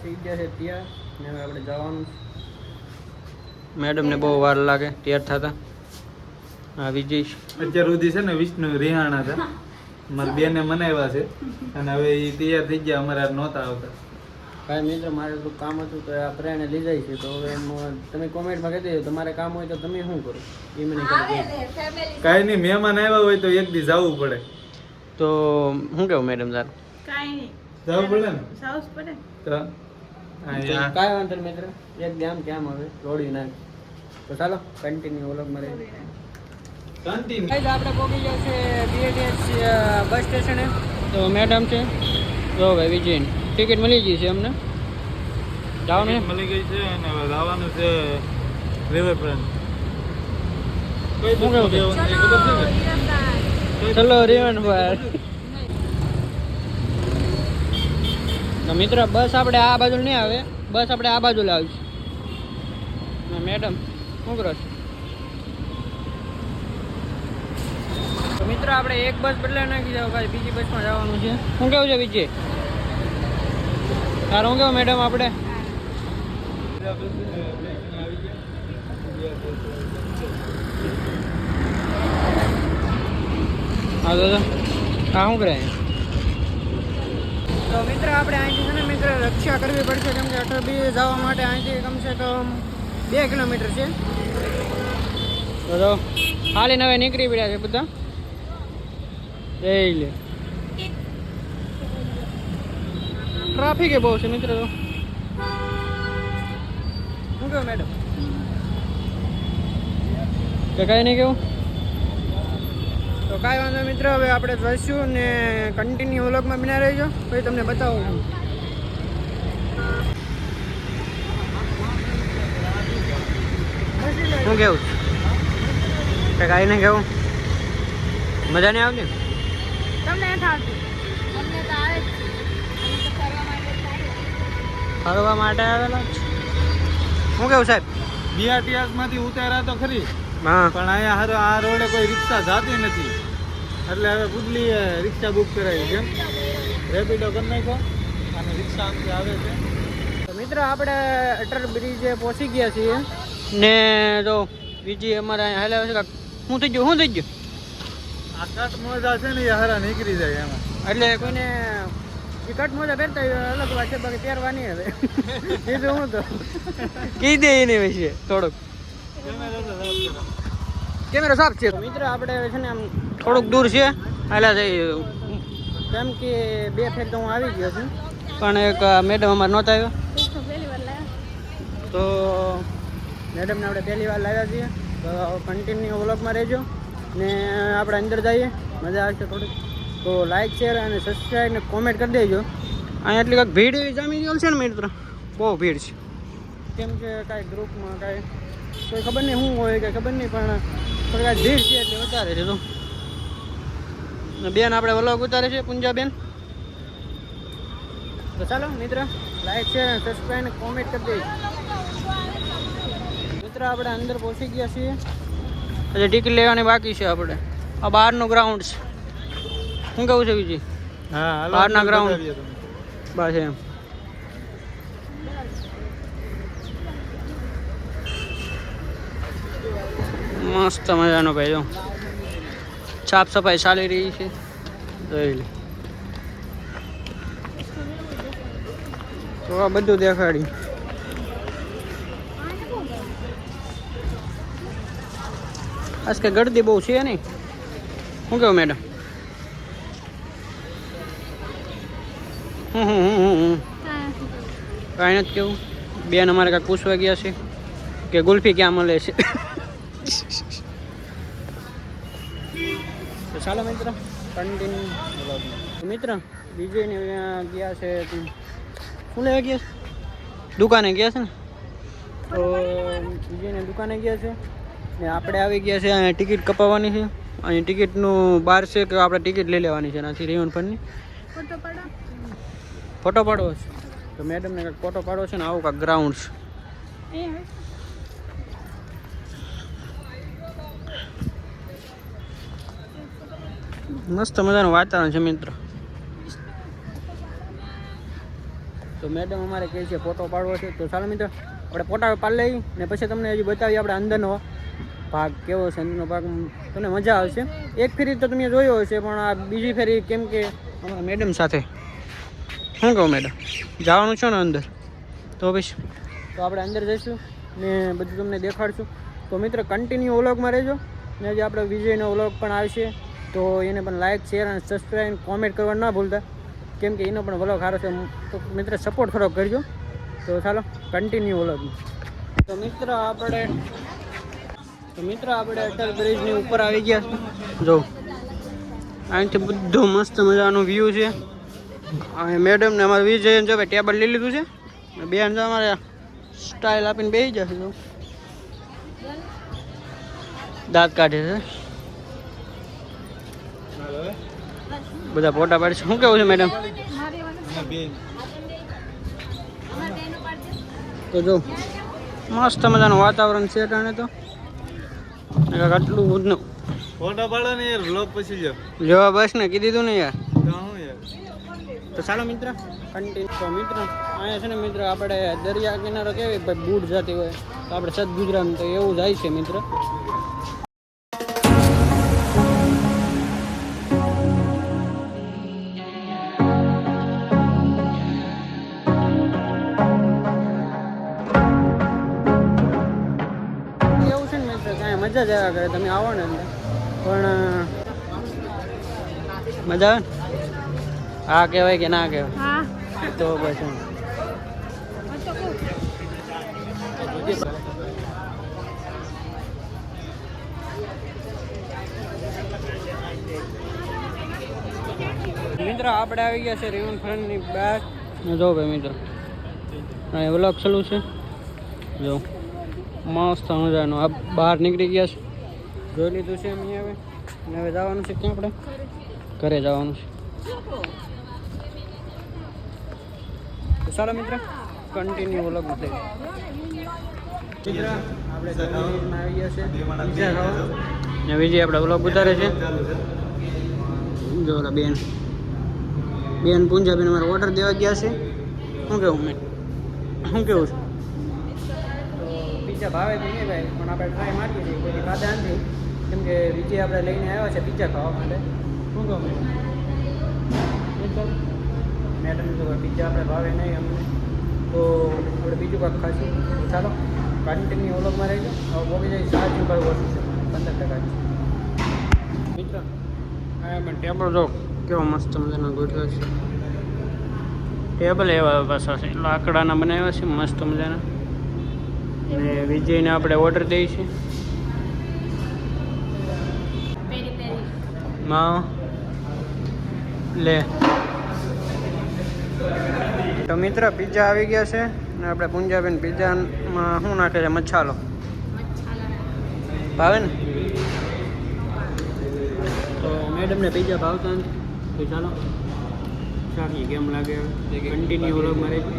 થઈ ગયા છે ત્યાં ને હવે આપણે જવાનું. મેડમને બહુ વાર લાગે તૈયાર થતા. હા વિજય અત્યાર સુધી છે ને વિષ્ણુ રિહાણા હતા, મારા બેને મનાવ્યા છે અને હવે એ તૈયાર થઈ ગયા, અમારે આ નહોતા આવતા. કાંઈ મિત્ર મારે થોડું કામ હતું તો આ પ્રેરણે લઈ જાય છે. તો હવે તમે કોમેન્ટમાં કહી દેજો તમારે કામ હોય તો તમે શું કરો એ મને કહી. કાંઈ નહીં, મહેમાન આવ્યા હોય તો એક દી જવું પડે. તો શું કેવું મેડમ તાર? કાંઈ નહીં, જવું પડે ને સાઉસ પડે. તો અહીંયા કાંઈ વાંધો નહીં મિત્ર, એક દી આમ કે આમ હવે રોડી નાખ. તો ચાલો કન્ટિન્યુ ઓલગમાં રહી. કન્ટિન્યુ આપણે પહોંચી ગયા છે BATS બસ સ્ટેશને. તો મેડમ છે જો ભાઈ વિજયન ટિકિટ મળી ગઈ છે અમને. જવાનું છે મળી ગઈ છે અને હવે જવાનું છે રિવરફ્રન્ટ. કઈ શું કેવું છે? ખબર છે કે ચલો રેવન પર. તો મિત્ર બસ આપણે આ બાજુ નહીં આવે, બસ આપણે આ બાજુ લાવીશું. મેડમ શું કરો છો? તો મિત્ર આપણે એક બસ બદલાવી નાખી જાવ, ભાઈ બીજી બસમાં જવાનું છે. શું કેવું છે વિજય? તારું શું કેવું મેડમ? આપણે હા તો હા શું કરે? તો મિત્ર આપણે અહીંથી છે ને મિત્ર રક્ષા કરવી પડશે, કેમ કે અટલ બ્રિજ જવા માટે અહીંથી કમસે કમ 2 કિલોમીટર છે. તો હાલીને હવે નીકળી પડ્યા છે બધા. જઈ લે ટ્રાફિક એ બહુ છે મિત્ર. તો શું કેવું મેડમ? કે કાંઈ નહીં કેવું? તો કાંઈ વાંધો મિત્ર, હવે આપણે જઈશું ને કન્ટિન્યુ વ્લોગમાં બના રહીજો, પછી તમને બતાવું છું. શું કેવું કે કાંઈ નહીં કેવું? મજા નહીં આવતી? તમને નથી આવતું? તમને તો આવે જ છે. અમે તો ફરવા માટે આવેલા છે. શું કેવું સાહેબ? BRTS માંથી ઉતાર્યા તો ખરી, હા પણ અહીંયા આ રોડે કોઈ રિક્ષા જાતી નથી, એટલે હવે બુદલી રિક્ષા બુક કરાવી. કેમ રેપિડો કરી નાખો અને રિક્ષા આમથી આવે છે. તો મિત્ર આપણે અટલ બ્રિજે પહોંચી ગયા છીએ ને. તો બીજી અમારે અહીંયા હાલે છે. શું થઈ ગયું? શું થઈ ગયું? આ કટ મોજા છે ને એ હારા નીકળી જાય એમાં. એટલે કોઈને કટ મોજા પહેરતા હોય અલગ વાત છે, બાકી પહેરવાની હવે કીધું હું તો કહી દે એને વિશે થોડુંક. કેમેરો સાફ છે મિત્ર. આપણે છે ને આમ થોડુંક દૂર છે હાલા જઈ, કેમ કે 2 ફેર તો હું આવી ગયો છું, પણ એક મેડમ અમારે નહોતા આવ્યા. પહેલી વાર લાવ્યા. તો મેડમને આપણે પહેલી વાર લાવ્યા છીએ. તો કન્ટિન્યુ વ્લોગમાં રહેજો ને આપણે અંદર જઈએ, મજા આવશે થોડીક. તો લાઈક શેર અને સબસ્ક્રાઈબ ને કોમેન્ટ કરી દેજો. અહીંયા એટલી કંઈક ભીડ એવી જામી ગયેલ છે ને મિત્ર, બહુ ભીડ છે. કેમ કે કાંઈ ગ્રુપમાં કાંઈ કોઈ ખબર નહીં શું હોય કાંઈ ખબર નહીં, પણ થોડી કાંઈ ભીડ છે એટલે વધારે છે. તો બેન આપણે વ્લોગ ઉતારે છે પૂંજાબેન. તો ચાલો મિત્ર લાઈક શેર અને સબસ્ક્રાઈબ ને કોમેન્ટ કરી દેજો. મિત્ર આપણે અંદર પહોંચી ગયા છીએ, હજી ટિકિટ લેવાની બાકી છે. આપણે આ બહારનું ગ્રાઉન્ડ છે. શું કહું છે બીજી? હા, બહારના ગ્રાઉન્ડ બસ એમ. મસ્ત મજાનો ભાઈ જો સાફ સફાઈ ચાલી રહી છે. જોઈ લે તો આ બધું દેખાડી. આજ કે ગળદી બહુ છે નહીં. શું કેવું મેડમ? કાંઈ નથી કેવું. બેન અમારે કાંઈક પૂછવા ગયા છે કે ગુલ્ફી ક્યાં મળે છે. તો ચાલો મિત્ર કન્ટિન્યુ. મિત્ર વિજયને ગયા છે, શું લેવા ગયા છે? દુકાને ગયા છે ને. તો વિજયને દુકાને ગયા છે ને આપણે આવી ગયા છે. અહીંયા ટિકિટ કપાવવાની છે. અહીં ટિકિટનું બહાર છે કે આપણે ટિકિટ લઈ લેવાની છે નાથી રિવરફ્રન્ટની. ફોટો પાડો. ફોટો પાડવો છે તો મેડમને કાંઈક ફોટો પાડવો છે ને. આવું કાંઈક ગ્રાઉન્ડ છે. મસ્ત મજાનું વાતાવરણ છે મિત્ર. તો મેડમ અમારે કહે છે ફોટો પાડવો છે. તો ચાલો મિત્રો આપણે ફોટા પાડી લઈએ ને પછી તમને હજી બતાવીએ આપણે અંદરનો ભાગ કેવો છે. અંદરનો ભાગ તમને મજા આવશે. એક ફેરી તો તમે જોયો હશે પણ આ બીજી ફેરી કેમ કે અમારા મેડમ સાથે શું કહું મેડમ જવાનું છે ને અંદર તો પછી તો આપણે અંદર જઈશું ને બધું તમને દેખાડશું. તો મિત્ર કન્ટિન્યુ વ્લોગમાં રહેજો ને જે આપણે વિજયનો વ્લોગ પણ આવશે તો એને પણ લાઇક શેર અને સબસ્ક્રાઈબ કોમેન્ટ કરવા ના ભૂલતા કેમ કે એનો પણ વ્લોગ સારો છે. તો મિત્ર સપોર્ટ થોડોક કરજો. તો ચાલો કન્ટિન્યુ વ્લોગમાં. તો મિત્ર આપણે અટલ બ્રિજની ઉપર આવી ગયા જો અહીંથી બધું મસ્ત મજાનું વ્યૂ છે. અને મેડમ ને અમારે વિજય જો ભાઈ ટેબલ લઈ લીધું છે. બેન જો અમારે સ્ટાઇલ આપીને બેસી જશે જો દાંત કાઢે છે. બધા ફોટા પાડશે. શું કેવું છે મેડમ? તો જો મસ્ત મજાનું વાતાવરણ છે અટાણે તો આટલું બધું ફોટો પાડો ને યાર વ્લોગ પછી જો જવા બસ ને કીધી તું ને યાર. તો હું યાર તો ચાલો મિત્ર કન્ટિન્યુ. તો મિત્ર અહીંયા છે ને મિત્ર આપણે દરિયા કિનારો કેવી ભાઈ બૂટ જતી હોય તો આપણે સદ ગુજરાત તો એવું જાય છે મિત્ર. એવું છે ને મિત્ર કાંઈ મજા જ આવ્યા કરે. તમે આવો ને અંદર પણ મજા આવે ને હા કહેવાય કે ના કહેવાય હા તો બસ એમ. મિત્ર આપણે આવી ગયા છે રિવરફ્રન્ટની બહાર. જો ભાઈ મિત્ર અહીં વ્લોગ ચાલુ છે જો મસ્ત મજાનું આ બહાર નીકળી ગયા છે. જોઈ લીધું છે અમે હવે અને હવે જવાનું છે ક્યાં આપણે ઘરે જવાનું છે. તો ચાલો મિત્ર કન્ટિન્યુ વ્લોગમાં થઈ મિત્ર આપણે જમીનમાં આવી ગયા છે પીઝા ખાવા ને બીજી આપણે વ્લોગ ઉતારે છે. જો ઓલા બેન પૂંજાબેન અમારે ઓર્ડર દેવા ગયા છે. શું કેવું મેં શું કેવું છે? તો પીઝા ભાવે તો નહીં ભાઈ પણ આપણે ટ્રાય મારીએ છીએ કોઈ ખાધા નથી કેમ કે વિજય આપણે લઈને આવ્યા છે પીઝા ખાવા માટે. શું કહું મેડમ જો પીઝા આપણે ભાવે નહીં અમને તો આપણે બીજું કાંઈક ખાશું. ચાલો કન્ટિન્યુ વ્લોગમાં રહીજો. હવે બોલી જાય 7 ઉપર ઓછું છે 15% છે મિત્ર. હા પણ ટેબલ જો કેવો મસ્ત મજાનો ગોઠવ્યો છે. ટેબલ એવા પાછા છે લાકડાના બનાવ્યા છે મસ્ત મજાના. અને વિજયને આપણે ઓર્ડર દઈએ છીએ માં લે. તો મિત્ર પીઝા આવી ગયા છે ને આપણે પૂંજાબેન પીઝામાં શું નાખે છે? મસાલો ભાવે ને. તો મેડમને પીઝા ભાવતા નથી તો ચાલો ચાખીએ કેમ લાગે. કન્ટિન્યુ વ્લોગમાં રહી